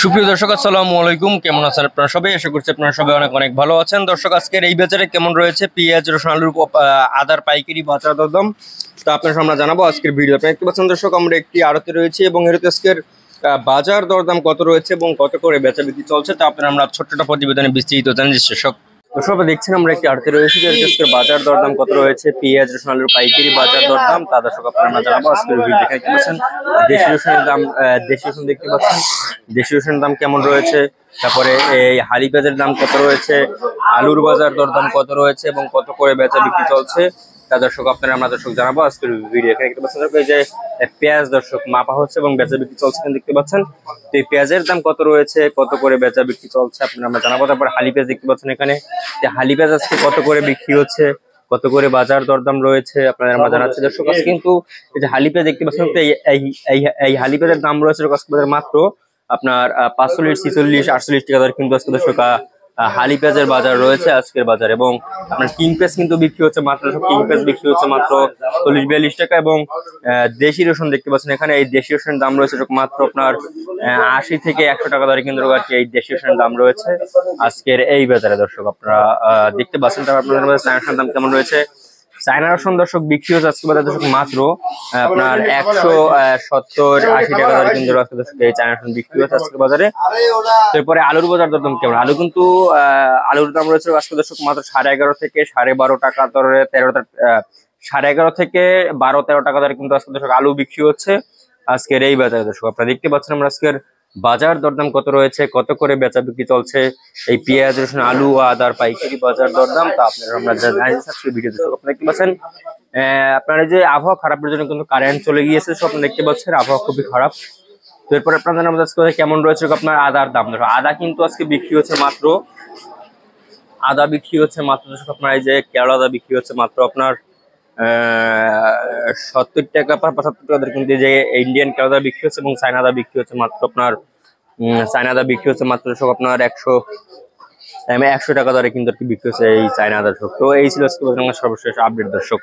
সুপ্রিয় দর্শক, আসসালামু আলাইকুম। কেমন আছেন আপনারা সবাই? আশা করছি আপনারা সবাই অনেক অনেক ভালো আছেন। দর্শক, আজকের এই বাজারে কেমন রয়েছে পেঁয়াজ, রসুন, আলুর, আদার পাইকারি বাজার দরদাম তো আপনার সামনে জানাবো আজকের ভিডিও। আপনারা দেখতে পাচ্ছেন দর্শক, আমরা একটি আড়তে রয়েছি এবং এর আজকের বাজার দরদাম কত রয়েছে এবং কত করে বেচা বিক্রি চলছে তা আপনারা আমরা ছোট্ট প্রতিবেদনে বিস্তৃত জানি। দর্শক দেখছেন আমরা একটি আড়তে রয়েছি, আজকের বাজার দরদাম কত রয়েছে পেঁয়াজ, রসুন, আলুর পাইকারি বাজার দরদাম তা দর্শক আপনারা জানাবো আজকের ভিডিও। দেখতে পাচ্ছেন দেশি রসুনের দাম, দেশি রসুন দেখতে পাচ্ছেন দেশি রসুনের দাম কেমন রয়েছে, তারপরে এই হালি পেঁয়াজের দাম কত রয়েছে, আলুর বাজার দরদাম কত রয়েছে এবং কত করে বেচা বিক্রি চলছে তা দর্শক আপনারা আমরা জানাবো আজকের ভিডিও। এখানে দেখতে পাচ্ছেন যে পেঁয়াজ দর্শক মাপা হচ্ছে এবং বেচা বিক্রি চলছে দেখতে পাচ্ছেন। তো এই পেঁয়াজের দাম কত রয়েছে, কত করে বেচা বিক্রি চলছে আপনারা আমরা জানাবো। তারপর হালি পেঁয়াজ দেখতে পাচ্ছেন, এখানে হালি পেঁয়াজ আজকে কত করে বিক্রি হচ্ছে, কত করে বাজার দরদাম রয়েছে আপনারা আমরা জানাচ্ছি দর্শক। কিন্তু এই যে হালি পেঁয়াজ দেখতে পাচ্ছেন, এই হালি পেঁয়াজের দাম রয়েছে মাত্র আপনার 45, 46, 48 টাকা দর কিন্তু আজকে দর্শক হালি পেঁয়াজের বাজার রয়েছে আজকের বাজার। এবং আপনার কিং পেঁয়াজ কিন্তু বিক্রি হচ্ছে মাত্র, কিং পেঁয়াজ বিক্রি হচ্ছে মাত্র 40-42 টাকা। এবং দেশি রসুন দেখতে পাচ্ছেন, এখানে এই দেশি রসুনের দাম রয়েছে মাত্র আপনার 80 থেকে 100 টাকা দরে কিন্তু এই দেশি রসুনের দাম রয়েছে আজকের এই বাজারে দর্শক আপনারা দেখতে পাচ্ছেন। তারপর আপনাদের চায়না রসুনের দাম কেমন রয়েছে, চায়না রসুন দর্শক বিক্রি হচ্ছে আজকে বাজারে দর্শক মাত্র আপনার 170-80 টাকা দরে কিন্তু এই চায়না রসুন বিক্রি হচ্ছে আজকে বাজারে। তারপরে আলুর বাজার দরদাম কেমন, আলু কিন্তু আলুর দাম রয়েছে আজকে দর্শক মাত্র 11.5 থেকে 12.5 টাকা দরে, 11.5 থেকে 12-13 টাকা দরে কিন্তু আজকে দর্শক আলু বিক্রি হচ্ছে আজকের এই বাজারে দর্শক আপনারা দেখতে পাচ্ছেন। আমরা আজকের বাজার দরদাম কত রয়েছে, কত করে বেচা বিক্রি চলছে এই পেঁয়াজ, রসুন, আলু ও আদার পাইকারি বাজার দরদাম তা আপনারা আমরা আজকের ভিডিও দর্শক আপনারা দেখতে পাচ্ছেন। আপনারা যে আবহাওয়া খারাপের জন্য কিন্তু কারেন্ট চলে গিয়েছে, সব আপনারা দেখতে পাচ্ছেন আবহাওয়া খুবই খারাপ। তো এরপর আপনাদের আমাদের আজকে কেমন রয়েছে আপনার আদার দাম। ধরো আদা কিন্তু আজকে বিক্রি হচ্ছে মাত্র, আদা বিক্রি হচ্ছে মাত্র আপনার এই যে কেরলা আদা বিক্রি হচ্ছে মাত্র আপনার 70 টাকা 75 টাকা কিন্তু যে ইন্ডিয়ান কেরলা আদা বিক্রি হচ্ছে এবং চায়না আদা বিক্রি হচ্ছে মাত্র আপনার চায়না আদা বিক্রি হচ্ছে মাত্র সব আপনার 100 টাকা দরে কিন্তু বিক্রি হচ্ছে এই চায়না আদা। তো এই ছিল আজকে সর্বশেষ আপডেট দর্শক।